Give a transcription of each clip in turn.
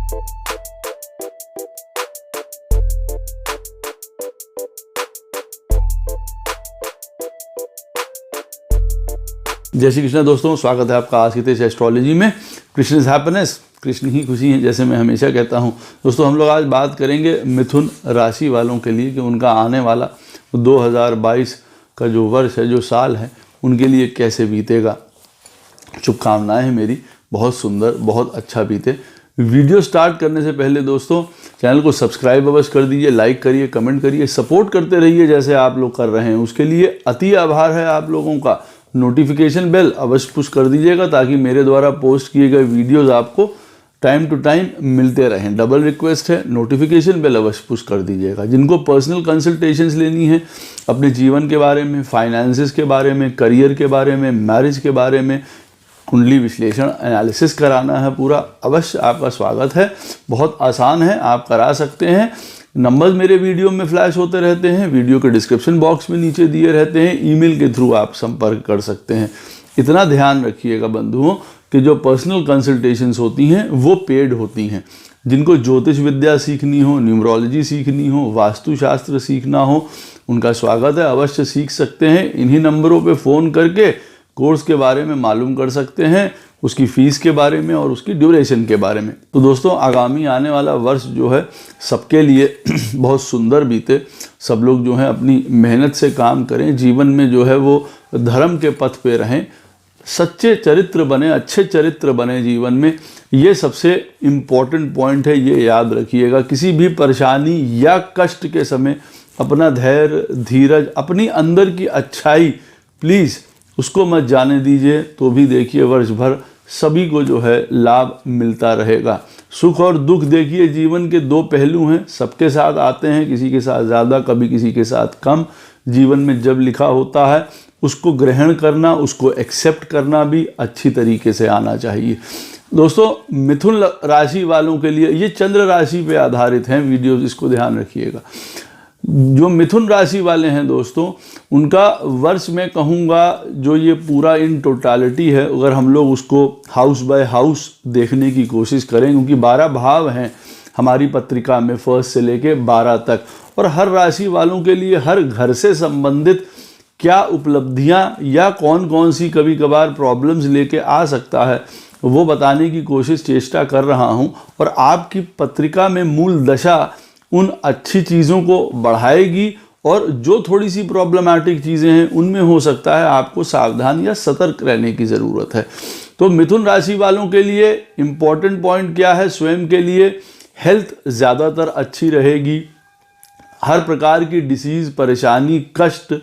जय श्री कृष्ण दोस्तों, स्वागत है आपका आज की एस्ट्रोलॉजी में। कृष्ण इज हैप्पीनेस, कृष्ण ही खुशी है, जैसे मैं हमेशा कहता हूँ। दोस्तों हम लोग आज बात करेंगे मिथुन राशि वालों के लिए कि उनका आने वाला 2022 का जो वर्ष है, जो साल है, उनके लिए कैसे बीतेगा। शुभकामनाएं हैं मेरी, बहुत सुंदर, बहुत अच्छा बीते। वीडियो स्टार्ट करने से पहले दोस्तों चैनल को सब्सक्राइब अवश्य कर दीजिए, लाइक करिए, कमेंट करिए, सपोर्ट करते रहिए जैसे आप लोग कर रहे हैं। उसके लिए अति आभार है आप लोगों का। नोटिफिकेशन बेल अवश्य पुश कर दीजिएगा ताकि मेरे द्वारा पोस्ट किए गए वीडियोस आपको टाइम टू टाइम मिलते रहें। डबल रिक्वेस्ट है, नोटिफिकेशन बेल अवश्य पुश कर दीजिएगा। जिनको पर्सनल कंसल्टेशंस लेनी है अपने जीवन के बारे में, फाइनेंसेस के बारे में, करियर के बारे में, मैरिज के बारे में, कुंडली विश्लेषण एनालिसिस कराना है पूरा, अवश्य आपका स्वागत है। बहुत आसान है, आप करा सकते हैं। नंबर्स मेरे वीडियो में फ्लैश होते रहते हैं, वीडियो के डिस्क्रिप्शन बॉक्स में नीचे दिए रहते हैं, ईमेल के थ्रू आप संपर्क कर सकते हैं। इतना ध्यान रखिएगा बंधुओं कि जो पर्सनल कंसल्टेशंस होती हैं वो पेड होती हैं। जिनको ज्योतिष विद्या सीखनी हो, न्यूमरोलॉजी सीखनी हो, वास्तुशास्त्र सीखना हो, उनका स्वागत है, अवश्य सीख सकते हैं। इन्हीं नंबरों पे फ़ोन करके कोर्स के बारे में मालूम कर सकते हैं, उसकी फ़ीस के बारे में और उसकी ड्यूरेशन के बारे में। तो दोस्तों आगामी आने वाला वर्ष जो है सबके लिए बहुत सुंदर बीते। सब लोग जो है अपनी मेहनत से काम करें, जीवन में जो है वो धर्म के पथ पे रहें, सच्चे चरित्र बने, अच्छे चरित्र बने जीवन में। ये सबसे इम्पॉर्टेंट पॉइंट है, ये याद रखिएगा। किसी भी परेशानी या कष्ट के समय अपना धैर्य, धीरज, अपनी अंदर की अच्छाई प्लीज़ उसको मत जाने दीजिए। तो भी देखिए वर्ष भर सभी को जो है लाभ मिलता रहेगा। सुख और दुख देखिए जीवन के दो पहलू हैं, सबके साथ आते हैं, किसी के साथ ज़्यादा, कभी किसी के साथ कम। जीवन में जब लिखा होता है उसको ग्रहण करना, उसको एक्सेप्ट करना भी अच्छी तरीके से आना चाहिए। दोस्तों मिथुन राशि वालों के लिए ये चंद्र राशि पे आधारित हैं वीडियोज़, इसको ध्यान रखिएगा। जो मिथुन राशि वाले हैं दोस्तों, उनका वर्ष में कहूँगा जो ये पूरा इन टोटालिटी है, अगर हम लोग उसको हाउस बाय हाउस देखने की कोशिश करें, क्योंकि 12 भाव हैं हमारी पत्रिका में 1 से लेके 12 तक, और हर राशि वालों के लिए हर घर से संबंधित क्या उपलब्धियां या कौन कौन सी कभी कभार प्रॉब्लम्स लेके आ सकता है वो बताने की कोशिश चेष्टा कर रहा हूं। और आपकी पत्रिका में मूल दशा उन अच्छी चीज़ों को बढ़ाएगी, और जो थोड़ी सी प्रॉब्लमैटिक चीज़ें हैं उनमें हो सकता है आपको सावधान या सतर्क रहने की ज़रूरत है। तो मिथुन राशि वालों के लिए इम्पॉर्टेंट पॉइंट क्या है, स्वयं के लिए हेल्थ ज़्यादातर अच्छी रहेगी। हर प्रकार की डिसीज़, परेशानी, कष्ट,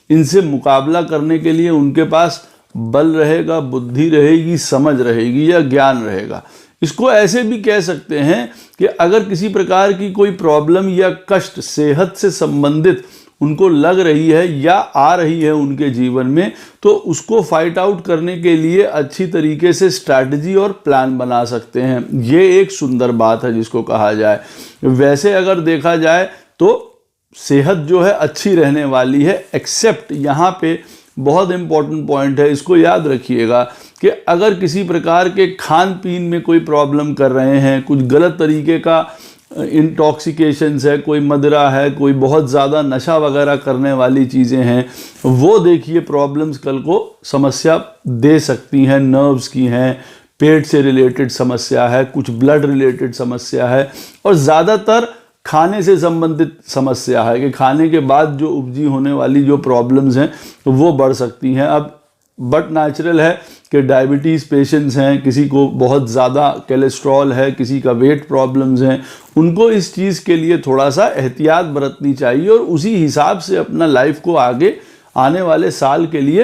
इनसे मुकाबला करने के लिए उनके पास बल रहेगा, बुद्धि रहेगी, समझ रहेगी या ज्ञान रहेगा। इसको ऐसे भी कह सकते हैं कि अगर किसी प्रकार की कोई प्रॉब्लम या कष्ट सेहत से संबंधित उनको लग रही है या आ रही है उनके जीवन में, तो उसको फाइट आउट करने के लिए अच्छी तरीके से स्ट्रैटेजी और प्लान बना सकते हैं। ये एक सुंदर बात है जिसको कहा जाए। वैसे अगर देखा जाए तो सेहत जो है अच्छी रहने वाली है, एक्सेप्ट यहाँ पे बहुत इंपॉर्टेंट पॉइंट है, इसको याद रखिएगा कि अगर किसी प्रकार के खान पीन में कोई प्रॉब्लम कर रहे हैं, कुछ गलत तरीके का इंटॉक्सिकेशंस है, कोई मदिरा है, कोई बहुत ज़्यादा नशा वगैरह करने वाली चीज़ें हैं, वो देखिए प्रॉब्लम्स कल को समस्या दे सकती हैं। नर्व्स की हैं, पेट से रिलेटेड समस्या है, कुछ ब्लड रिलेटेड समस्या है, और ज़्यादातर खाने से संबंधित समस्या है कि खाने के बाद जो उपजी होने वाली जो प्रॉब्लम्स हैं वो बढ़ सकती हैं। अब बट नेचुरल है कि डायबिटीज़ पेशेंट्स हैं, किसी को बहुत ज़्यादा कोलेस्ट्रॉल है, किसी का वेट प्रॉब्लम्स हैं, उनको इस चीज़ के लिए थोड़ा सा एहतियात बरतनी चाहिए और उसी हिसाब से अपना लाइफ को आगे आने वाले साल के लिए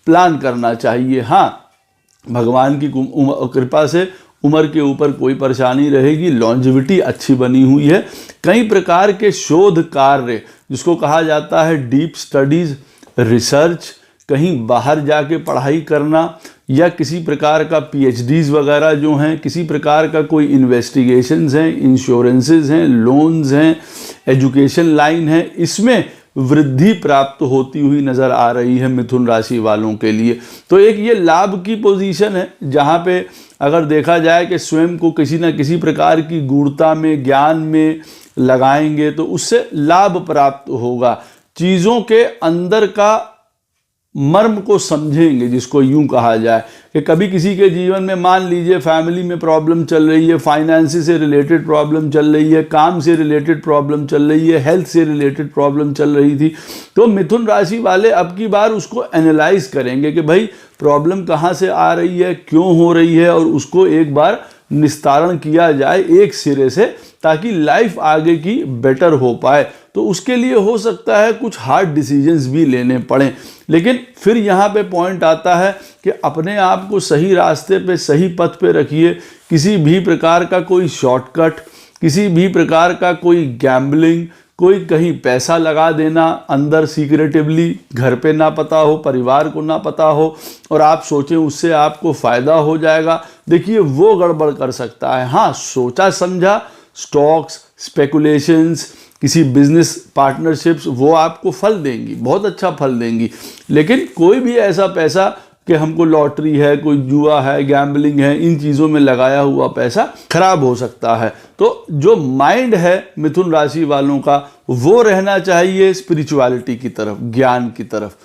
प्लान करना चाहिए। हाँ, भगवान की कृपा से उम्र के ऊपर कोई परेशानी रहेगी, लॉन्जिविटी अच्छी बनी हुई है। कई प्रकार के शोध कार्य जिसको कहा जाता है डीप स्टडीज़, रिसर्च, कहीं बाहर जाके पढ़ाई करना या किसी प्रकार का पीएचडीज़ वगैरह जो हैं, किसी प्रकार का कोई इन्वेस्टिगेशंस हैं, इंश्योरेंसेस हैं, लोन्स हैं, एजुकेशन लाइन है, इसमें वृद्धि प्राप्त होती हुई नजर आ रही है मिथुन राशि वालों के लिए। तो एक ये लाभ की पोजीशन है जहाँ पे अगर देखा जाए कि स्वयं को किसी न किसी प्रकार की गूढ़ता में, ज्ञान में लगाएंगे तो उससे लाभ प्राप्त होगा। चीज़ों के अंदर का मर्म को समझेंगे, जिसको यूं कहा जाए कि कभी किसी के जीवन में मान लीजिए फैमिली में प्रॉब्लम चल रही है, फाइनेंस से रिलेटेड प्रॉब्लम चल रही है, काम से रिलेटेड प्रॉब्लम चल रही है, हेल्थ से रिलेटेड प्रॉब्लम चल रही थी, तो मिथुन राशि वाले अब की बार उसको एनालाइज करेंगे कि भाई प्रॉब्लम कहाँ से आ रही है, क्यों हो रही है, और उसको एक बार निस्तारण किया जाए एक सिरे से, ताकि लाइफ आगे की बेटर हो पाए। तो उसके लिए हो सकता है कुछ हार्ड डिसीजंस भी लेने पड़े, लेकिन फिर यहाँ पे पॉइंट आता है कि अपने आप को सही रास्ते पे, सही पथ पे रखिए। किसी भी प्रकार का कोई शॉर्टकट, किसी भी प्रकार का कोई गैम्बलिंग, कोई कहीं पैसा लगा देना अंदर सीक्रेटिवली, घर पे ना पता हो, परिवार को ना पता हो, और आप सोचें उससे आपको फ़ायदा हो जाएगा, देखिए वो गड़बड़ कर सकता है। हाँ, सोचा समझा स्टॉक्स, स्पेकुलेशंस, किसी बिजनेस पार्टनरशिप्स, वो आपको फल देंगी, बहुत अच्छा फल देंगी। लेकिन कोई भी ऐसा पैसा कि हमको लॉटरी है, कोई जुआ है, गैम्बलिंग है, इन चीज़ों में लगाया हुआ पैसा खराब हो सकता है। तो जो माइंड है मिथुन राशि वालों का, वो रहना चाहिए स्पिरिचुअलिटी की तरफ, ज्ञान की तरफ,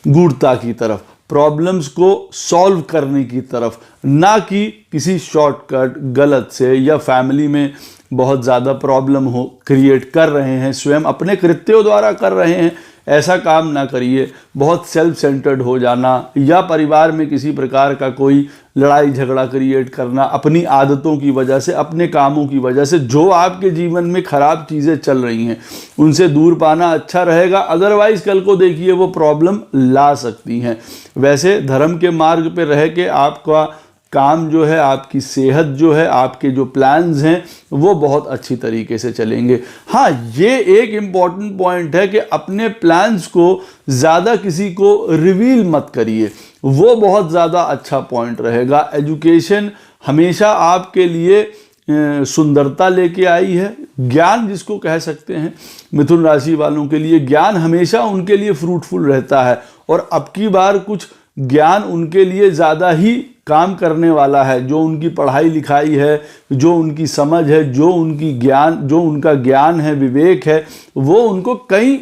गूढ़ता की तरफ, प्रॉब्लम्स को सॉल्व करने की तरफ, ना कि किसी शॉर्टकट गलत से, या फैमिली में बहुत ज़्यादा प्रॉब्लम हो क्रिएट कर रहे हैं, स्वयं अपने कृत्यों द्वारा कर रहे हैं, ऐसा काम ना करिए। बहुत सेल्फ सेंटर्ड हो जाना, या परिवार में किसी प्रकार का कोई लड़ाई झगड़ा क्रिएट करना अपनी आदतों की वजह से, अपने कामों की वजह से, जो आपके जीवन में खराब चीज़ें चल रही हैं, उनसे दूर पाना अच्छा रहेगा। अदरवाइज कल को देखिए वो प्रॉब्लम ला सकती हैं। वैसे धर्म के मार्ग पे रह के आपका काम जो है, आपकी सेहत जो है, आपके जो प्लान्स हैं, वो बहुत अच्छी तरीके से चलेंगे। हाँ, ये एक इम्पॉर्टेंट पॉइंट है कि अपने प्लान्स को ज़्यादा किसी को रिवील मत करिए, वो बहुत ज़्यादा अच्छा पॉइंट रहेगा। एजुकेशन हमेशा आपके लिए सुंदरता लेके आई है। ज्ञान जिसको कह सकते हैं, मिथुन राशि वालों के लिए ज्ञान हमेशा उनके लिए फ्रूटफुल रहता है, और अब की बार कुछ ज्ञान उनके लिए ज़्यादा ही काम करने वाला है। जो उनकी पढ़ाई लिखाई है, जो उनकी समझ है, जो उनका ज्ञान है, विवेक है, वो उनको कई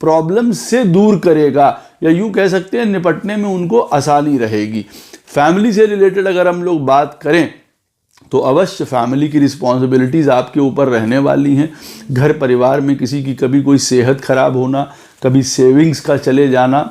प्रॉब्लम से दूर करेगा, या यूँ कह सकते हैं निपटने में उनको आसानी रहेगी। फैमिली से रिलेटेड अगर हम लोग बात करें तो अवश्य फैमिली की रिस्पॉन्सिबिलिटीज़ आपके ऊपर रहने वाली हैं। घर परिवार में किसी की कभी कोई सेहत खराब होना, कभी सेविंग्स का चले जाना,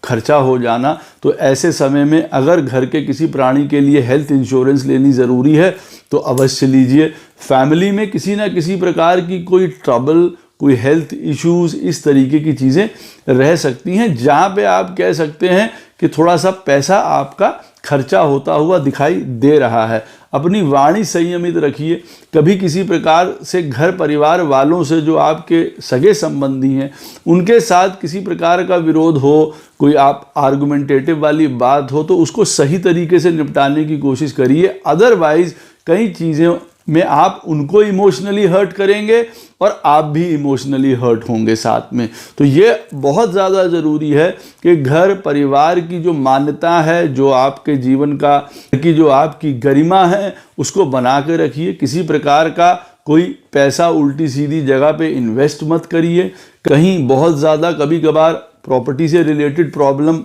खर्चा हो जाना, तो ऐसे समय में अगर घर के किसी प्राणी के लिए हेल्थ इंश्योरेंस लेनी ज़रूरी है तो अवश्य लीजिए। फैमिली में किसी ना किसी प्रकार की कोई ट्रबल, कोई हेल्थ इश्यूज़, इस तरीके की चीज़ें रह सकती हैं, जहाँ पे आप कह सकते हैं कि थोड़ा सा पैसा आपका खर्चा होता हुआ दिखाई दे रहा है। अपनी वाणी संयमित रखिए। कभी किसी प्रकार से घर परिवार वालों से, जो आपके सगे संबंधी हैं, उनके साथ किसी प्रकार का विरोध हो, कोई आप आर्गुमेंटेटिव वाली बात हो, तो उसको सही तरीके से निपटाने की कोशिश करिए। अदरवाइज कई चीज़ें में आप उनको इमोशनली हर्ट करेंगे और आप भी इमोशनली हर्ट होंगे साथ में। तो ये बहुत ज़्यादा ज़रूरी है कि घर परिवार की जो मान्यता है, जो आपके जीवन की जो आपकी गरिमा है, उसको बना के रखिए। किसी प्रकार का कोई पैसा उल्टी सीधी जगह पे इन्वेस्ट मत करिए। कहीं बहुत ज़्यादा कभी कभार प्रॉपर्टी से रिलेटेड प्रॉब्लम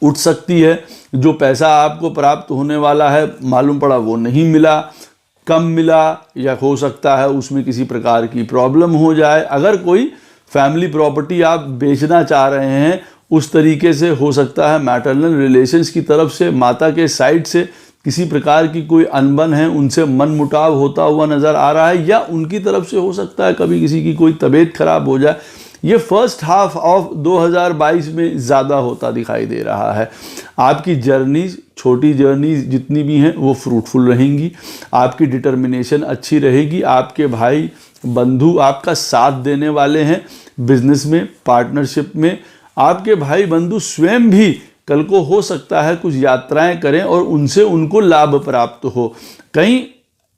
उठ सकती है। जो पैसा आपको प्राप्त होने वाला है, मालूम पड़ा वो नहीं मिला, कम मिला, या हो सकता है उसमें किसी प्रकार की प्रॉब्लम हो जाए। अगर कोई फैमिली प्रॉपर्टी आप बेचना चाह रहे हैं, उस तरीके से हो सकता है मैटरनल रिलेशंस की तरफ से, माता के साइड से किसी प्रकार की कोई अनबन है, उनसे मनमुटाव होता हुआ नज़र आ रहा है, या उनकी तरफ से हो सकता है कभी किसी की कोई तबीयत खराब हो जाए। ये फर्स्ट हाफ ऑफ 2022 में ज़्यादा होता दिखाई दे रहा है। आपकी जर्नीज, छोटी जर्नीज जितनी भी हैं, वो फ्रूटफुल रहेंगी। आपकी डिटर्मिनेशन अच्छी रहेगी। आपके भाई बंधु आपका साथ देने वाले हैं बिजनेस में, पार्टनरशिप में। आपके भाई बंधु स्वयं भी कल को हो सकता है कुछ यात्राएं करें और उनसे उनको लाभ प्राप्त हो। कहीं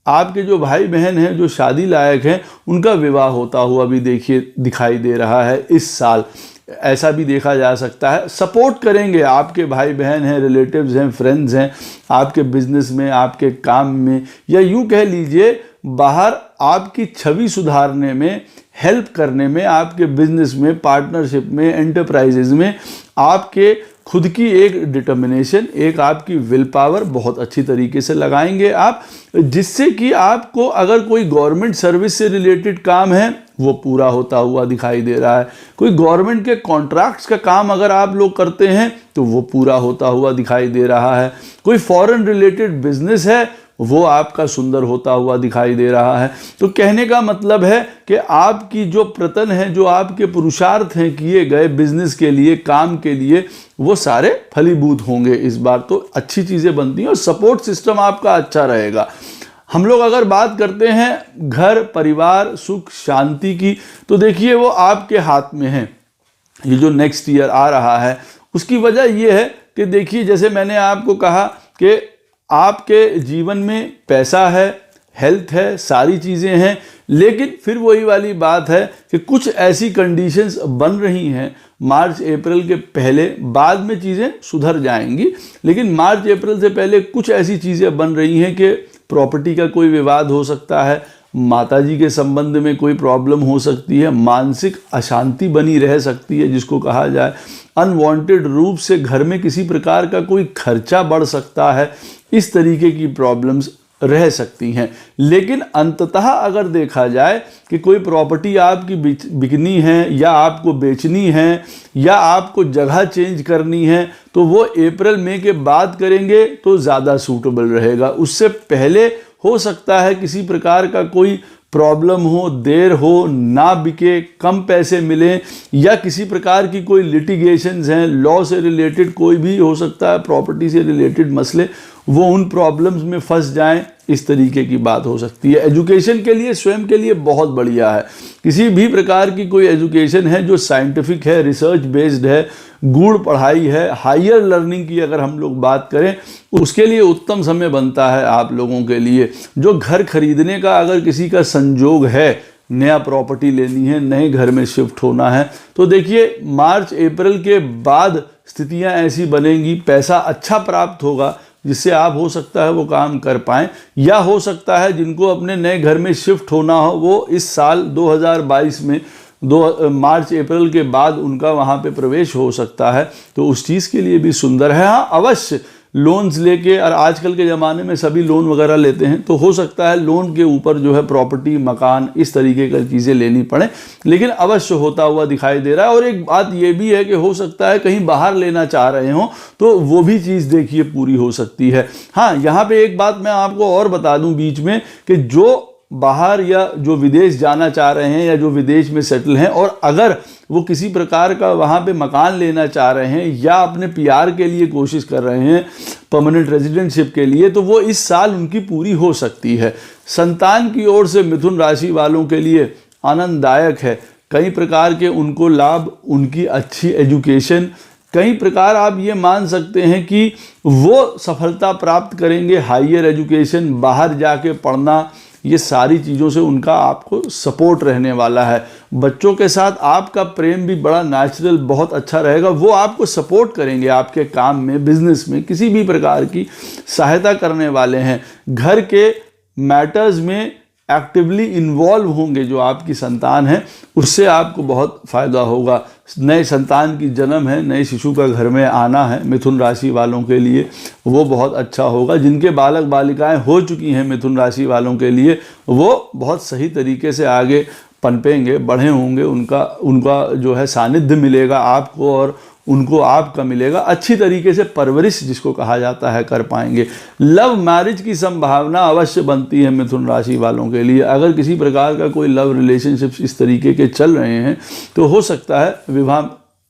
आपके जो भाई बहन हैं जो शादी लायक हैं उनका विवाह होता हुआ भी देखिए दिखाई दे रहा है इस साल, ऐसा भी देखा जा सकता है। सपोर्ट करेंगे आपके भाई बहन हैं, रिलेटिव्स हैं, फ्रेंड्स हैं, आपके बिजनेस में, आपके काम में, या यूँ कह लीजिए बाहर आपकी छवि सुधारने में, हेल्प करने में, आपके बिजनेस में, पार्टनरशिप में, एंटरप्राइजेज में आपके खुद की एक डिटर्मिनेशन, एक आपकी विल पावर बहुत अच्छी तरीके से लगाएंगे आप, जिससे कि आपको अगर कोई गवर्नमेंट सर्विस से रिलेटेड काम है वो पूरा होता हुआ दिखाई दे रहा है। कोई गवर्नमेंट के कॉन्ट्रैक्ट्स का काम अगर आप लोग करते हैं तो वो पूरा होता हुआ दिखाई दे रहा है। कोई फॉरेन रिलेटेड बिजनेस है वो आपका सुंदर होता हुआ दिखाई दे रहा है। तो कहने का मतलब है कि आपकी जो प्रयत्न है, जो आपके पुरुषार्थ हैं किए गए बिजनेस के लिए, काम के लिए, वो सारे फलीभूत होंगे इस बार। तो अच्छी चीज़ें बनती हैं और सपोर्ट सिस्टम आपका अच्छा रहेगा। हम लोग अगर बात करते हैं घर परिवार सुख शांति की, तो देखिए वो आपके हाथ में है। ये जो नेक्स्ट ईयर आ रहा है उसकी वजह ये है कि देखिए जैसे मैंने आपको कहा कि आपके जीवन में पैसा है, हेल्थ है, सारी चीज़ें हैं, लेकिन फिर वही वाली बात है कि कुछ ऐसी कंडीशंस बन रही हैं मार्च अप्रैल के पहले, बाद में चीज़ें सुधर जाएंगी, लेकिन मार्च अप्रैल से पहले कुछ ऐसी चीज़ें बन रही हैं कि प्रॉपर्टी का कोई विवाद हो सकता है, माताजी के संबंध में कोई प्रॉब्लम हो सकती है, मानसिक अशांति बनी रह सकती है जिसको कहा जाए, अनवांटेड रूप से घर में किसी प्रकार का कोई खर्चा बढ़ सकता है, इस तरीके की प्रॉब्लम्स रह सकती हैं। लेकिन अंततः अगर देखा जाए कि कोई प्रॉपर्टी आपकी बिकनी है या आपको बेचनी है या आपको जगह चेंज करनी है तो वो अप्रैल मई के बाद करेंगे तो ज़्यादा सूटेबल रहेगा। उससे पहले हो सकता है किसी प्रकार का कोई प्रॉब्लम हो, देर हो, ना बिके, कम पैसे मिलें, या किसी प्रकार की कोई लिटिगेशंस हैं, लॉ से रिलेटेड कोई भी हो सकता है, प्रॉपर्टी से रिलेटेड मसले, वो उन प्रॉब्लम्स में फंस जाएं, इस तरीके की बात हो सकती है। एजुकेशन के लिए, स्वयं के लिए बहुत बढ़िया है। किसी भी प्रकार की कोई एजुकेशन है जो साइंटिफिक है, रिसर्च बेस्ड है, गूढ़ पढ़ाई है, हायर लर्निंग की अगर हम लोग बात करें, उसके लिए उत्तम समय बनता है आप लोगों के लिए। जो घर खरीदने का अगर किसी का संजोग है, नया प्रॉपर्टी लेनी है, नए घर में शिफ्ट होना है, तो देखिए मार्च अप्रैल के बाद स्थितियां ऐसी बनेंगी, पैसा अच्छा प्राप्त होगा जिससे आप हो सकता है वो काम कर पाएँ, या हो सकता है जिनको अपने नए घर में शिफ्ट होना हो वो इस साल 2022 में मार्च अप्रैल के बाद उनका वहाँ पे प्रवेश हो सकता है, तो उस चीज़ के लिए भी सुंदर है। हाँ, अवश्य लोन्स लेके, और आजकल के ज़माने में सभी लोन वगैरह लेते हैं, तो हो सकता है लोन के ऊपर जो है प्रॉपर्टी, मकान, इस तरीके की चीज़ें लेनी पड़े, लेकिन अवश्य होता हुआ दिखाई दे रहा है। और एक बात ये भी है कि हो सकता है कहीं बाहर लेना चाह रहे हों तो वो भी चीज़ देखिए पूरी हो सकती है। हाँ, यहाँ पे एक बात मैं आपको और बता दूँ बीच में कि जो बाहर या जो विदेश जाना चाह रहे हैं या जो विदेश में सेटल हैं, और अगर वो किसी प्रकार का वहाँ पे मकान लेना चाह रहे हैं या अपने पीआर के लिए कोशिश कर रहे हैं, परमानेंट रेजिडेंटशिप के लिए, तो वो इस साल उनकी पूरी हो सकती है। संतान की ओर से मिथुन राशि वालों के लिए आनंददायक है, कई प्रकार के उनको लाभ, उनकी अच्छी एजुकेशन, कई प्रकार आप ये मान सकते हैं कि वो सफलता प्राप्त करेंगे, हायर एजुकेशन, बाहर जाके पढ़ना, ये सारी चीज़ों से उनका आपको सपोर्ट रहने वाला है। बच्चों के साथ आपका प्रेम भी बड़ा नेचुरल, बहुत अच्छा रहेगा, वो आपको सपोर्ट करेंगे आपके काम में, बिजनेस में, किसी भी प्रकार की सहायता करने वाले हैं। घर के मैटर्स में एक्टिवली इन्वॉल्व होंगे जो आपकी संतान है, उससे आपको बहुत फ़ायदा होगा। नए संतान की जन्म है, नए शिशु का घर में आना है मिथुन राशि वालों के लिए, वो बहुत अच्छा होगा। जिनके बालक बालिकाएं हो चुकी हैं मिथुन राशि वालों के लिए, वो बहुत सही तरीके से आगे पनपेंगे, बढ़े होंगे, उनका जो है सानिध्य मिलेगा आपको और उनको आपका मिलेगा। अच्छी तरीके से परवरिश जिसको कहा जाता है कर पाएंगे। लव मैरिज की संभावना अवश्य बनती है मिथुन राशि वालों के लिए। अगर किसी प्रकार का कोई लव रिलेशनशिप्स इस तरीके के चल रहे हैं तो हो सकता है विवाह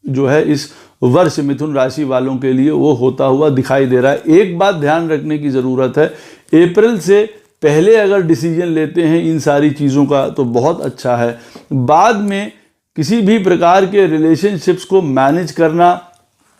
जो है इस वर्ष मिथुन राशि वालों के लिए वो होता हुआ दिखाई दे रहा है। एक बात ध्यान रखने की ज़रूरत है, अप्रैल से पहले अगर डिसीजन लेते हैं इन सारी चीज़ों का तो बहुत अच्छा है। बाद में किसी भी प्रकार के रिलेशनशिप्स को मैनेज करना,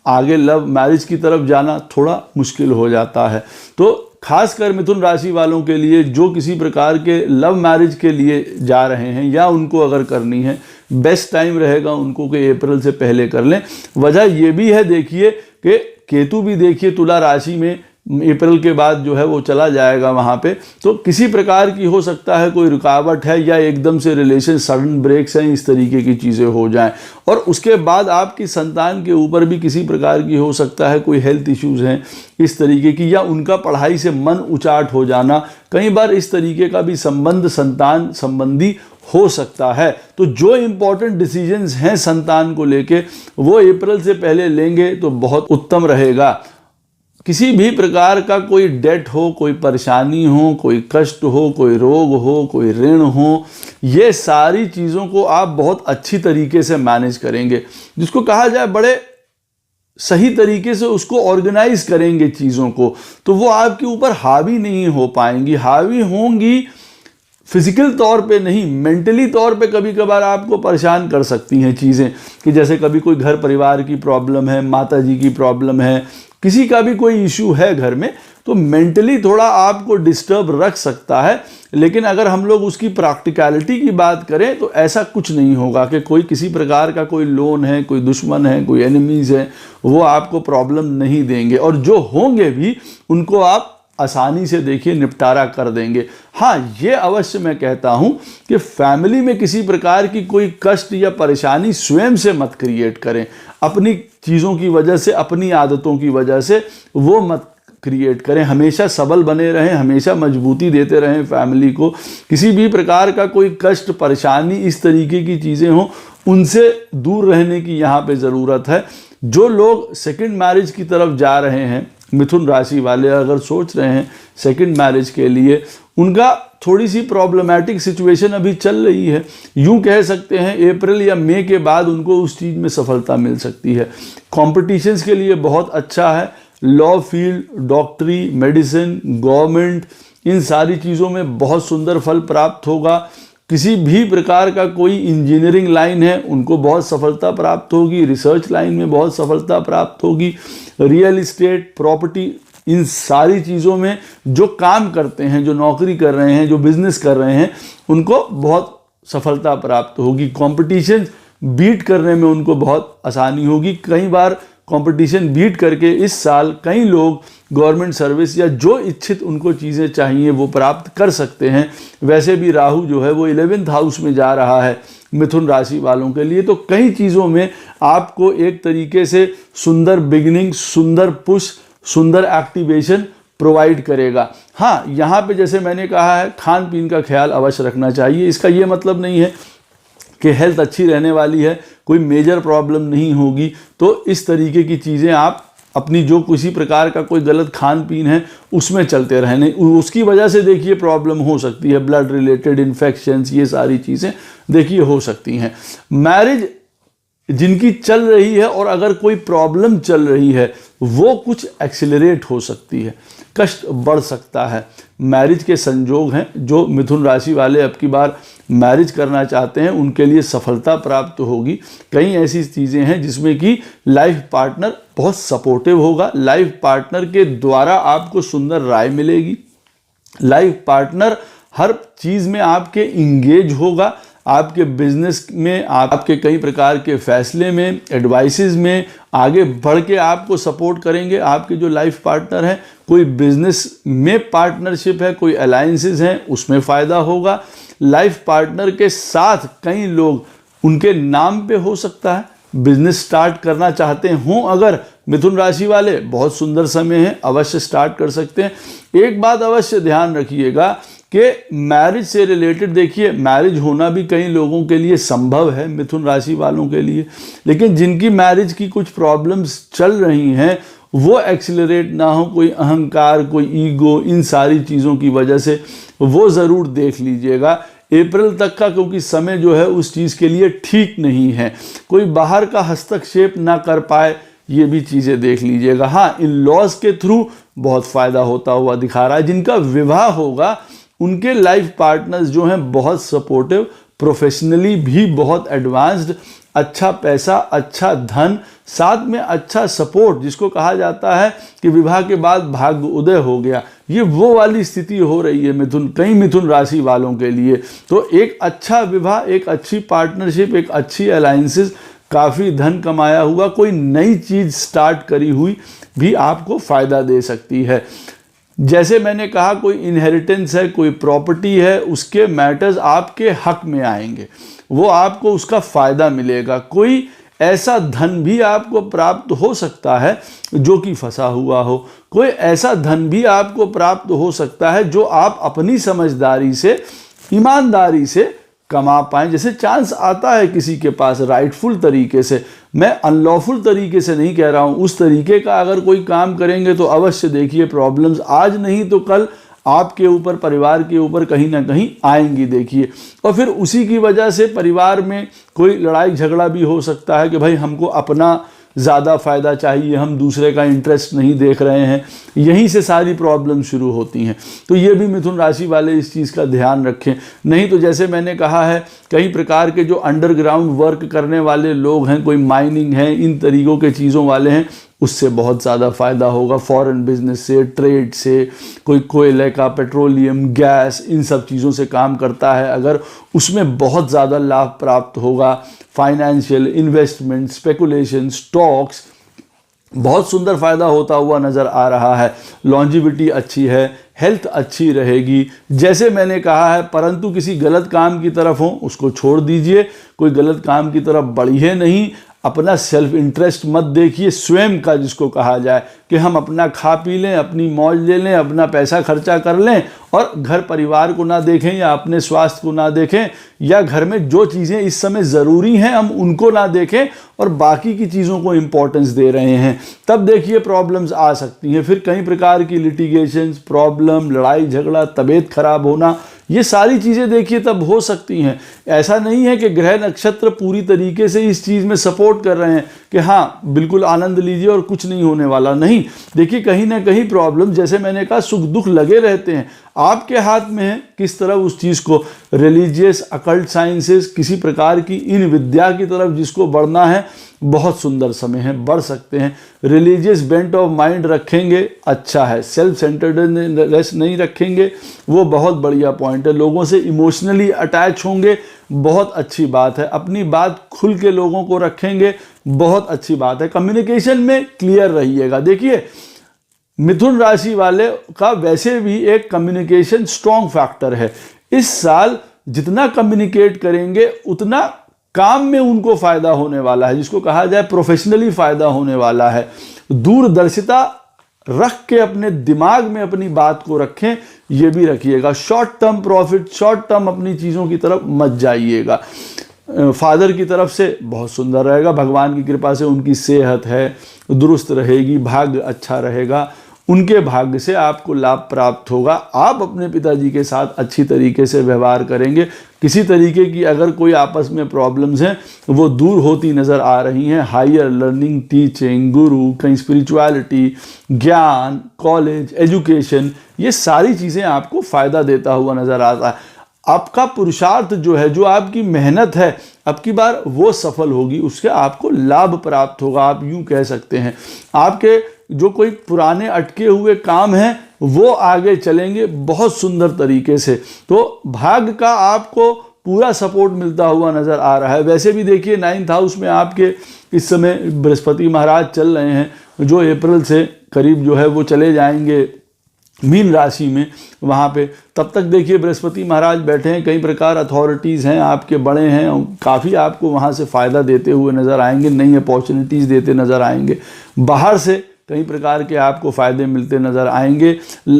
आगे लव मैरिज की तरफ जाना थोड़ा मुश्किल हो जाता है। तो खासकर मिथुन राशि वालों के लिए जो किसी प्रकार के लव मैरिज के लिए जा रहे हैं या उनको अगर करनी है, बेस्ट टाइम रहेगा उनको कि अप्रैल से पहले कर लें। वजह ये भी है, देखिए कि केतु भी देखिए तुला राशि में अप्रैल के बाद जो है वो चला जाएगा वहाँ पे, तो किसी प्रकार की हो सकता है कोई रुकावट है या एकदम से रिलेशन सडन ब्रेक्स हैं, इस तरीके की चीज़ें हो जाएं। और उसके बाद आपकी संतान के ऊपर भी किसी प्रकार की हो सकता है कोई हेल्थ इश्यूज़ हैं इस तरीके की, या उनका पढ़ाई से मन उचाट हो जाना, कई बार इस तरीके का भी संबंध संतान संबंधी हो सकता है। तो जो इम्पोर्टेंट डिसीजंस हैं संतान को लेके वो अप्रैल से पहले लेंगे तो बहुत उत्तम रहेगा। किसी भी प्रकार का कोई डेट हो, कोई परेशानी हो, कोई कष्ट हो, कोई रोग हो, कोई ऋण हो, ये सारी चीज़ों को आप बहुत अच्छी तरीके से मैनेज करेंगे, जिसको कहा जाए बड़े सही तरीके से उसको ऑर्गेनाइज करेंगे चीज़ों को, तो वो आपके ऊपर हावी नहीं हो पाएंगी। हावी होंगी फिजिकल तौर पे नहीं, मेंटली तौर पे कभी कभार आपको परेशान कर सकती हैं चीज़ें, कि जैसे कभी कोई घर परिवार की प्रॉब्लम है, माता जी की प्रॉब्लम है, किसी का भी कोई इशू है घर में, तो मेंटली थोड़ा आपको डिस्टर्ब रख सकता है। लेकिन अगर हम लोग उसकी प्रैक्टिकलिटी की बात करें तो ऐसा कुछ नहीं होगा कि कोई किसी प्रकार का कोई लोन है, कोई दुश्मन है, कोई एनिमीज़ है, वो आपको प्रॉब्लम नहीं देंगे, और जो होंगे भी उनको आप आसानी से देखिए निपटारा कर देंगे। हाँ, ये अवश्य मैं कहता हूँ कि फैमिली में किसी प्रकार की कोई कष्ट या परेशानी स्वयं से मत क्रिएट करें, अपनी चीज़ों की वजह से, अपनी आदतों की वजह से वो मत क्रिएट करें। हमेशा सबल बने रहें, हमेशा मजबूती देते रहें फैमिली को। किसी भी प्रकार का कोई कष्ट, परेशानी, इस तरीके की चीज़ें हों, उनसे दूर रहने की यहाँ पे ज़रूरत है। जो लोग सेकंड मैरिज की तरफ जा रहे हैं, मिथुन राशि वाले अगर सोच रहे हैं सेकंड मैरिज के लिए, उनका थोड़ी सी प्रॉब्लमैटिक सिचुएशन अभी चल रही है। यूं कह सकते हैं अप्रैल या मई के बाद उनको उस चीज़ में सफलता मिल सकती है। कॉम्पिटिशन्स के लिए बहुत अच्छा है। लॉ फील्ड, डॉक्टरी, मेडिसिन, गवर्नमेंट, इन सारी चीज़ों में बहुत सुंदर फल प्राप्त होगा। किसी भी प्रकार का कोई इंजीनियरिंग लाइन है उनको बहुत सफलता प्राप्त होगी। रिसर्च लाइन में बहुत सफलता प्राप्त होगी। रियल इस्टेट, प्रॉपर्टी, इन सारी चीज़ों में जो काम करते हैं, जो नौकरी कर रहे हैं, जो बिजनेस कर रहे हैं, उनको बहुत सफलता प्राप्त होगी। कंपटीशन बीट करने में उनको बहुत आसानी होगी। कई बार कंपटीशन बीट करके इस साल कई लोग गवर्नमेंट सर्विस या जो इच्छित उनको चीज़ें चाहिए वो प्राप्त कर सकते हैं। वैसे भी राहु जो है वो 11th हाउस में जा रहा है मिथुन राशि वालों के लिए, तो कई चीज़ों में आपको एक तरीके से सुंदर बिगिनिंग, सुंदर पुश, सुंदर एक्टिवेशन प्रोवाइड करेगा। हाँ, यहाँ पे जैसे मैंने कहा है, खान पीन का ख्याल अवश्य रखना चाहिए। इसका ये मतलब नहीं है कि हेल्थ अच्छी रहने वाली है, कोई मेजर प्रॉब्लम नहीं होगी, तो इस तरीके की चीज़ें आप अपनी जो किसी प्रकार का कोई गलत खान पीन है उसमें चलते रहने, उसकी वजह से देखिए प्रॉब्लम हो सकती है। ब्लड रिलेटेड इन्फेक्शंस, ये सारी चीज़ें देखिए हो सकती हैं। मैरिज जिनकी चल रही है और अगर कोई प्रॉब्लम चल रही है वो कुछ एक्सेलरेट हो सकती है, कष्ट बढ़ सकता है। मैरिज के संजोग हैं, जो मिथुन राशि वाले अब की बार मैरिज करना चाहते हैं उनके लिए सफलता प्राप्त होगी। कई ऐसी चीज़ें हैं जिसमें कि लाइफ पार्टनर बहुत सपोर्टिव होगा। लाइफ पार्टनर के द्वारा आपको सुंदर राय मिलेगी। लाइफ पार्टनर हर चीज़ में आपके इंगेज होगा। आपके बिजनेस में, आपके कई प्रकार के फैसले में, एडवाइसेस में आगे बढ़ के आपको सपोर्ट करेंगे आपके जो लाइफ पार्टनर हैं। कोई बिजनेस में पार्टनरशिप है, कोई अलायंसेस हैं, उसमें फ़ायदा होगा। लाइफ पार्टनर के साथ कई लोग उनके नाम पे हो सकता है बिजनेस स्टार्ट करना चाहते हों। अगर मिथुन राशि वाले, बहुत सुंदर समय है, अवश्य स्टार्ट कर सकते हैं। एक बात अवश्य ध्यान रखिएगा कि मैरिज से रिलेटेड, देखिए मैरिज होना भी कई लोगों के लिए संभव है मिथुन राशि वालों के लिए, लेकिन जिनकी मैरिज की कुछ प्रॉब्लम्स चल रही हैं वो एक्सिलरेट ना हो, कोई अहंकार, कोई ईगो, इन सारी चीज़ों की वजह से, वो ज़रूर देख लीजिएगा अप्रैल तक का, क्योंकि समय जो है उस चीज़ के लिए ठीक नहीं है। कोई बाहर का हस्तक्षेप ना कर पाए, ये भी चीज़ें देख लीजिएगा। हाँ, इन लॉज के थ्रू बहुत फ़ायदा होता हुआ दिखा रहा है। जिनका विवाह होगा उनके लाइफ पार्टनर्स जो हैं बहुत सपोर्टिव, प्रोफेशनली भी बहुत एडवांस्ड, अच्छा पैसा, अच्छा धन, साथ में अच्छा सपोर्ट, जिसको कहा जाता है कि विवाह के बाद भाग्य उदय हो गया, ये वो वाली स्थिति हो रही है मिथुन, कई मिथुन राशि वालों के लिए। तो एक अच्छा विवाह, एक अच्छी पार्टनरशिप, एक अच्छी अलायंसेस, काफ़ी धन कमाया हुआ, कोई नई चीज़ स्टार्ट करी हुई भी आपको फ़ायदा दे सकती है। जैसे मैंने कहा, कोई इनहेरिटेंस है, कोई प्रॉपर्टी है, उसके मैटर्स आपके हक में आएंगे, वो आपको उसका फ़ायदा मिलेगा। कोई ऐसा धन भी आपको प्राप्त हो सकता है जो कि फंसा हुआ हो, कोई ऐसा धन भी आपको प्राप्त हो सकता है जो आप अपनी समझदारी से, ईमानदारी से कमा पाएं। जैसे चांस आता है किसी के पास राइटफुल तरीके से, मैं अनलॉफुल तरीके से नहीं कह रहा हूं, उस तरीके का अगर कोई काम करेंगे तो अवश्य देखिए प्रॉब्लम्स आज नहीं तो कल आपके ऊपर, परिवार के ऊपर कहीं ना कहीं आएंगी देखिए। और फिर उसी की वजह से परिवार में कोई लड़ाई झगड़ा भी हो सकता है कि भाई हमको अपना ज़्यादा फ़ायदा चाहिए, हम दूसरे का इंटरेस्ट नहीं देख रहे हैं, यहीं से सारी प्रॉब्लम शुरू होती हैं। तो ये भी मिथुन राशि वाले इस चीज़ का ध्यान रखें। नहीं तो जैसे मैंने कहा है, कई प्रकार के जो अंडरग्राउंड वर्क करने वाले लोग हैं, कोई माइनिंग है, इन तरीक़ों के चीज़ों वाले हैं, उससे बहुत ज़्यादा फ़ायदा होगा। फॉरेन बिजनेस से, ट्रेड से, कोई कोयले का, पेट्रोलियम, गैस, इन सब चीज़ों से काम करता है अगर, उसमें बहुत ज़्यादा लाभ प्राप्त होगा। फाइनेंशियल, इन्वेस्टमेंट, स्पेकुलेशन, स्टॉक्स, बहुत सुंदर फ़ायदा होता हुआ नज़र आ रहा है। लॉन्जिविटी अच्छी है, हेल्थ अच्छी रहेगी जैसे मैंने कहा है, परंतु किसी गलत काम की तरफ हो उसको छोड़ दीजिए, कोई गलत काम की तरफ बढ़िए नहीं। अपना सेल्फ इंटरेस्ट मत देखिए, स्वयं का जिसको कहा जाए कि हम अपना खा पी लें, अपनी मौज ले लें, अपना पैसा खर्चा कर लें और घर परिवार को ना देखें या अपने स्वास्थ्य को ना देखें, या घर में जो चीज़ें इस समय ज़रूरी हैं हम उनको ना देखें और बाकी की चीज़ों को इम्पोर्टेंस दे रहे हैं, तब देखिए प्रॉब्लम्स आ सकती हैं। फिर कई प्रकार की लिटिगेशंस, प्रॉब्लम, लड़ाई झगड़ा, तबीयत खराब होना, ये सारी चीज़ें देखिए तब हो सकती हैं। ऐसा नहीं है कि ग्रह नक्षत्र पूरी तरीके से इस चीज़ में सपोर्ट कर रहे हैं कि हाँ बिल्कुल आनंद लीजिए और कुछ नहीं होने वाला, नहीं। देखिए कहीं ना कहीं प्रॉब्लम, जैसे मैंने कहा, सुख दुख लगे रहते हैं, आपके हाथ में है किस तरह उस चीज़ को, रिलीजियस, अकल्ट साइंसेस, किसी प्रकार की इन विद्या की तरफ जिसको बढ़ना है, बहुत सुंदर समय है, बढ़ सकते हैं। रिलीजियस बेंट ऑफ माइंड रखेंगे, अच्छा है। सेल्फ सेंटर्डनेस नहीं रखेंगे, वो बहुत बढ़िया पॉइंट है। लोगों से इमोशनली अटैच होंगे, बहुत अच्छी बात है। अपनी बात खुल के लोगों को रखेंगे, बहुत अच्छी बात है। कम्युनिकेशन में क्लियर रहिएगा। देखिए मिथुन राशि वाले का वैसे भी एक कम्युनिकेशन स्ट्रॉन्ग फैक्टर है। इस साल जितना कम्युनिकेट करेंगे उतना काम में उनको फायदा होने वाला है, जिसको कहा जाए प्रोफेशनली फायदा होने वाला है। दूरदर्शिता रख के अपने दिमाग में अपनी बात को रखें, ये भी रखिएगा। Short term profit, short term अपनी चीज़ों की तरफ मत जाइएगा। फादर की तरफ से बहुत सुंदर रहेगा, भगवान की कृपा से उनकी सेहत है, दुरुस्त रहेगी, भाग्य अच्छा रहेगा, उनके भाग्य से आपको लाभ प्राप्त होगा। आप अपने पिताजी के साथ अच्छी तरीके से व्यवहार करेंगे, किसी तरीके की अगर कोई आपस में प्रॉब्लम्स हैं वो दूर होती नज़र आ रही हैं। हायर लर्निंग, टीचिंग, गुरु, कहीं स्पिरिचुअलिटी, ज्ञान, कॉलेज, एजुकेशन, ये सारी चीज़ें आपको फ़ायदा देता हुआ नज़र आता है। आपका पुरुषार्थ जो है, जो आपकी मेहनत है, अब की बार वो सफल होगी, उसके आपको लाभ प्राप्त होगा। आप यूं कह सकते हैं आपके जो कोई पुराने अटके हुए काम हैं वो आगे चलेंगे बहुत सुंदर तरीके से। तो भाग्य का आपको पूरा सपोर्ट मिलता हुआ नज़र आ रहा है। वैसे भी देखिए 9th हाउस में आपके इस समय बृहस्पति महाराज चल रहे हैं, जो अप्रैल से करीब जो है वो चले जाएंगे मीन राशि में, वहाँ पे तब तक देखिए बृहस्पति महाराज बैठे हैं। कई प्रकार अथॉरिटीज़ हैं आपके, बड़े हैं, काफ़ी आपको वहाँ से फ़ायदा देते हुए नज़र आएंगे, नई अपॉर्चुनिटीज़ देते नज़र आएंगे। बाहर से कई प्रकार के आपको फ़ायदे मिलते नज़र आएंगे।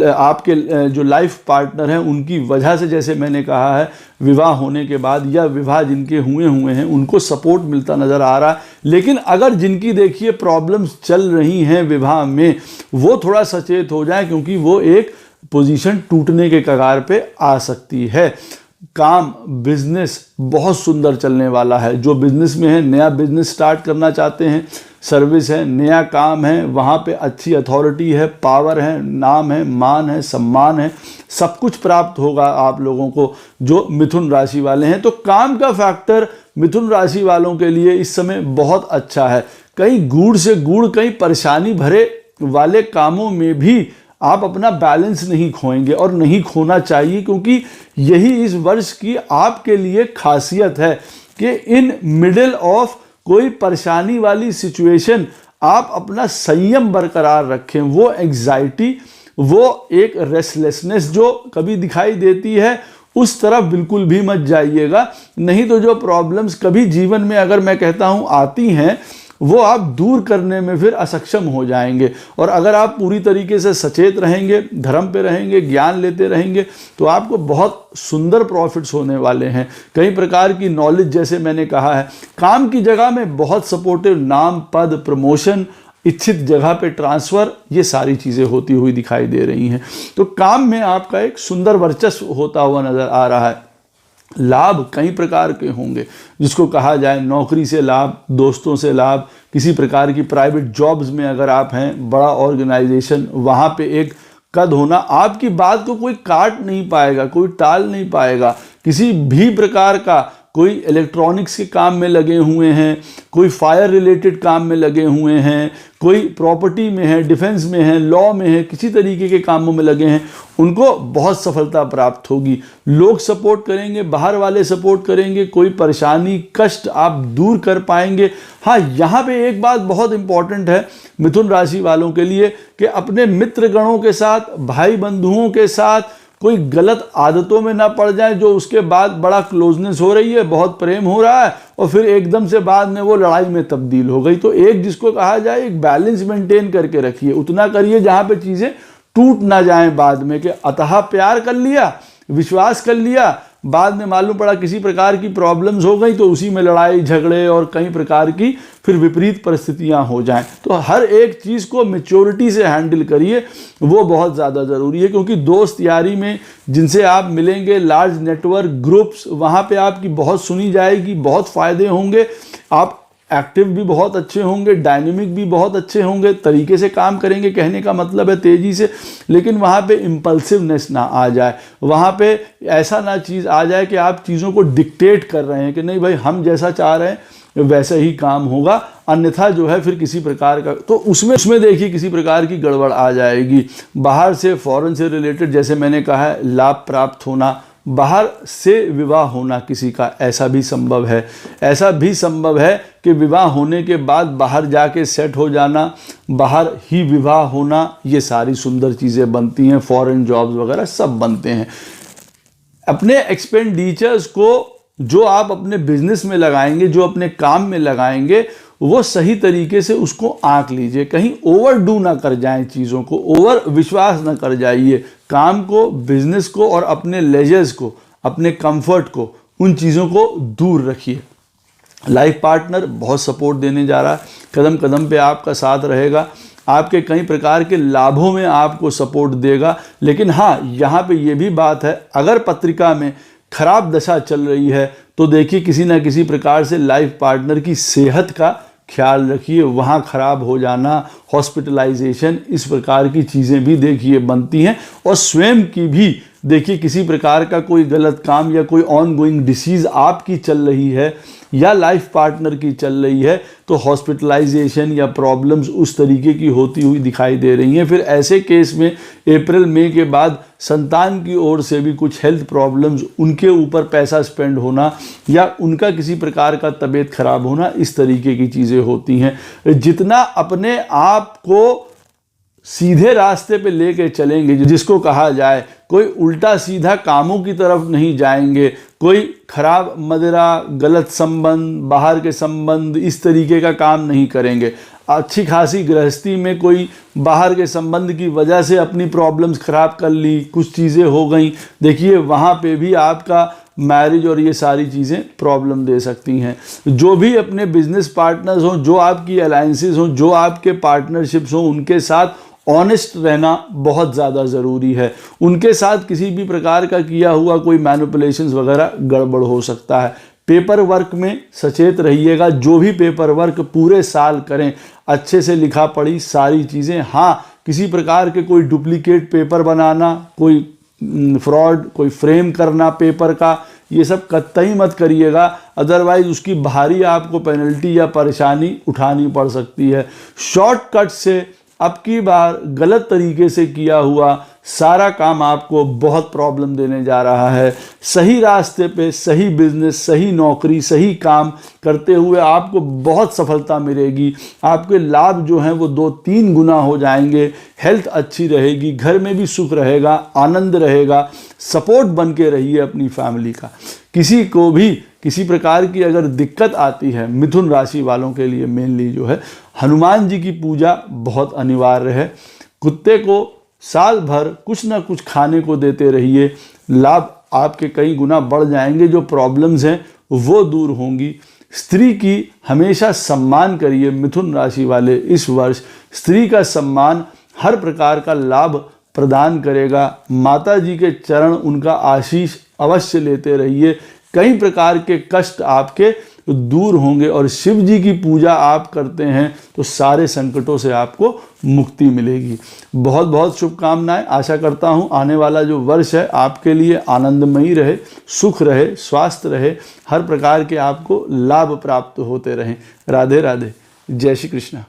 आपके जो लाइफ पार्टनर हैं उनकी वजह से, जैसे मैंने कहा है, विवाह होने के बाद या विवाह जिनके हुए हैं उनको सपोर्ट मिलता नज़र आ रहा है। लेकिन अगर जिनकी देखिए प्रॉब्लम्स चल रही हैं विवाह में, वो थोड़ा सचेत हो जाएं, क्योंकि वो एक पोजीशन टूटने के कगार पे आ सकती है। काम, बिजनेस बहुत सुंदर चलने वाला है। जो बिजनेस में है, नया बिजनेस स्टार्ट करना चाहते हैं, सर्विस है, नया काम है, वहाँ पे अच्छी अथॉरिटी है, पावर है, नाम है, मान है, सम्मान है, सब कुछ प्राप्त होगा आप लोगों को जो मिथुन राशि वाले हैं। तो काम का फैक्टर मिथुन राशि वालों के लिए इस समय बहुत अच्छा है। कहीं गूढ़ से गूढ़, कहीं परेशानी भरे वाले कामों में भी आप अपना बैलेंस नहीं खोएंगे, और नहीं खोना चाहिए, क्योंकि यही इस वर्ष की आपके लिए खासियत है कि इन मिडिल ऑफ कोई परेशानी वाली सिचुएशन आप अपना संयम बरकरार रखें। वो एंग्जाइटी, वो एक रेस्टलेसनेस जो कभी दिखाई देती है, उस तरफ बिल्कुल भी मत जाइएगा। नहीं तो जो प्रॉब्लम्स कभी जीवन में, अगर मैं कहता हूं, आती हैं, वो आप दूर करने में फिर असक्षम हो जाएंगे। और अगर आप पूरी तरीके से सचेत रहेंगे, धर्म पे रहेंगे, ज्ञान लेते रहेंगे, तो आपको बहुत सुंदर प्रॉफिट्स होने वाले हैं। कई प्रकार की नॉलेज, जैसे मैंने कहा है, काम की जगह में बहुत सपोर्टिव, नाम, पद, प्रमोशन, इच्छित जगह पे ट्रांसफ़र, ये सारी चीज़ें होती हुई दिखाई दे रही हैं। तो काम में आपका एक सुंदर वर्चस्व होता हुआ नज़र आ रहा है। लाभ कई प्रकार के होंगे, जिसको कहा जाए नौकरी से लाभ, दोस्तों से लाभ, किसी प्रकार की प्राइवेट जॉब्स में अगर आप हैं, बड़ा ऑर्गेनाइजेशन, वहाँ पे एक कद होना, आपकी बात को कोई काट नहीं पाएगा, कोई टाल नहीं पाएगा। किसी भी प्रकार का, कोई इलेक्ट्रॉनिक्स के काम में लगे हुए हैं, कोई फायर रिलेटेड काम में लगे हुए हैं, कोई प्रॉपर्टी में है, डिफेंस में है, लॉ में है, किसी तरीके के कामों में लगे हैं, उनको बहुत सफलता प्राप्त होगी। लोग सपोर्ट करेंगे, बाहर वाले सपोर्ट करेंगे, कोई परेशानी, कष्ट आप दूर कर पाएंगे। हाँ, यहाँ पे एक बात बहुत इंपॉर्टेंट है मिथुन राशि वालों के लिए कि अपने मित्रगणों के साथ, भाई बंधुओं के साथ कोई गलत आदतों में ना पड़ जाए, जो उसके बाद बड़ा क्लोजनेस हो रही है, बहुत प्रेम हो रहा है, और फिर एकदम से बाद में वो लड़ाई में तब्दील हो गई। तो एक, जिसको कहा जाए, एक बैलेंस मेंटेन करके रखिए। उतना करिए जहाँ पे चीज़ें टूट ना जाएं बाद में, कि अतः प्यार कर लिया, विश्वास कर लिया, बाद में मालूम पड़ा किसी प्रकार की प्रॉब्लम्स हो गई, तो उसी में लड़ाई झगड़े और कई प्रकार की फिर विपरीत परिस्थितियां हो जाएं। तो हर एक चीज़ को मैच्योरिटी से हैंडल करिए, वो बहुत ज़्यादा ज़रूरी है। क्योंकि दोस्त यारी में जिनसे आप मिलेंगे, लार्ज नेटवर्क ग्रुप्स, वहाँ पे आपकी बहुत सुनी जाएगी, बहुत फ़ायदे होंगे, आप एक्टिव भी बहुत अच्छे होंगे, डायनेमिक भी बहुत अच्छे होंगे, तरीके से काम करेंगे, कहने का मतलब है तेज़ी से। लेकिन वहाँ पे इम्पल्सिवनेस ना आ जाए, वहाँ पे ऐसा ना चीज़ आ जाए कि आप चीज़ों को डिक्टेट कर रहे हैं कि नहीं भाई, हम जैसा चाह रहे हैं वैसा ही काम होगा, अन्यथा जो है फिर किसी प्रकार का, तो उसमें देखिए किसी प्रकार की गड़बड़ आ जाएगी। बाहर से, फॉरेन से रिलेटेड, जैसे मैंने कहा है, लाभ प्राप्त होना, बाहर से विवाह होना किसी का, ऐसा भी संभव है। ऐसा भी संभव है कि विवाह होने के बाद बाहर जाके सेट हो जाना, बाहर ही विवाह होना, ये सारी सुंदर चीज़ें बनती हैं। फॉरेन जॉब्स वगैरह सब बनते हैं। अपने एक्सपेंडिचर्स को जो आप अपने बिजनेस में लगाएंगे, जो अपने काम में लगाएंगे, वो सही तरीके से उसको आंक लीजिए। कहीं ओवरडू ना कर जाएं चीज़ों को, ओवर विश्वास ना कर जाइए। काम को, बिजनेस को और अपने लेजर्स को, अपने कंफर्ट को, उन चीज़ों को दूर रखिए। लाइफ पार्टनर बहुत सपोर्ट देने जा रहा है, कदम कदम पे आपका साथ रहेगा, आपके कई प्रकार के लाभों में आपको सपोर्ट देगा। लेकिन हाँ, यहाँ पे ये भी बात है, अगर पत्रिका में खराब दशा चल रही है तो देखिए किसी ना किसी प्रकार से लाइफ पार्टनर की सेहत का ख्याल रखिए। वहाँ खराब हो जाना, हॉस्पिटलाइजेशन, इस प्रकार की चीज़ें भी देखिए बनती हैं। और स्वयं की भी देखिए किसी प्रकार का कोई गलत काम या कोई ऑन गोइंग डिसीज़ आपकी चल रही है या लाइफ पार्टनर की चल रही है, तो हॉस्पिटलाइजेशन या प्रॉब्लम्स उस तरीके की होती हुई दिखाई दे रही हैं। फिर ऐसे केस में अप्रैल मई के बाद संतान की ओर से भी कुछ हेल्थ प्रॉब्लम्स, उनके ऊपर पैसा स्पेंड होना या उनका किसी प्रकार का तबीयत खराब होना, इस तरीके की चीज़ें होती हैं। जितना अपने आप को सीधे रास्ते पे लेके चलेंगे, जिसको कहा जाए कोई उल्टा सीधा कामों की तरफ नहीं जाएंगे, कोई खराब मदिरा, गलत संबंध, बाहर के संबंध, इस तरीके का काम नहीं करेंगे। अच्छी खासी गृहस्थी में कोई बाहर के संबंध की वजह से अपनी प्रॉब्लम्स खराब कर ली, कुछ चीज़ें हो गई, देखिए वहाँ पे भी आपका मैरिज और ये सारी चीज़ें प्रॉब्लम दे सकती हैं। जो भी अपने बिजनेस पार्टनर्स हों, जो आपकी अलायंसेस हों, जो आपके पार्टनरशिप्स हों, उनके साथ ऑनेस्ट रहना बहुत ज़्यादा ज़रूरी है। उनके साथ किसी भी प्रकार का किया हुआ कोई मैनिपुलेशंस वगैरह गड़बड़ हो सकता है। पेपर वर्क में सचेत रहिएगा, जो भी पेपर वर्क पूरे साल करें, अच्छे से लिखा पढ़ी सारी चीज़ें। हाँ, किसी प्रकार के कोई डुप्लीकेट पेपर बनाना, कोई फ्रॉड, कोई फ्रेम करना पेपर का, ये सब कतई मत करिएगा, अदरवाइज उसकी भारी आपको पेनल्टी या परेशानी उठानी पड़ सकती है। शॉर्टकट से अब की बार गलत तरीके से किया हुआ सारा काम आपको बहुत प्रॉब्लम देने जा रहा है। सही रास्ते पे सही बिजनेस, सही नौकरी, सही काम करते हुए आपको बहुत सफलता मिलेगी। आपके लाभ जो हैं वो 2-3 गुना हो जाएंगे। हेल्थ अच्छी रहेगी, घर में भी सुख रहेगा, आनंद रहेगा। सपोर्ट बन के रहिए अपनी फैमिली का। किसी को भी किसी प्रकार की अगर दिक्कत आती है, मिथुन राशि वालों के लिए मेनली जो है हनुमान जी की पूजा बहुत अनिवार्य है। कुत्ते को साल भर कुछ ना कुछ खाने को देते रहिए, लाभ आपके कई गुना बढ़ जाएंगे। जो प्रॉब्लम्स हैं वो दूर होंगी। स्त्री की हमेशा सम्मान करिए मिथुन राशि वाले। इस वर्ष स्त्री का सम्मान हर प्रकार का लाभ प्रदान करेगा। माता जी के चरण, उनका आशीष अवश्य लेते रहिए। कई प्रकार के कष्ट आपके दूर होंगे और शिव जी की पूजा आप करते हैं तो सारे संकटों से आपको मुक्ति मिलेगी। बहुत बहुत शुभकामनाएं। आशा करता हूं आने वाला जो वर्ष है आपके लिए आनंदमयी रहे, सुख रहे, स्वास्थ्य रहे, हर प्रकार के आपको लाभ प्राप्त होते रहें। राधे राधे। जय श्री कृष्ण।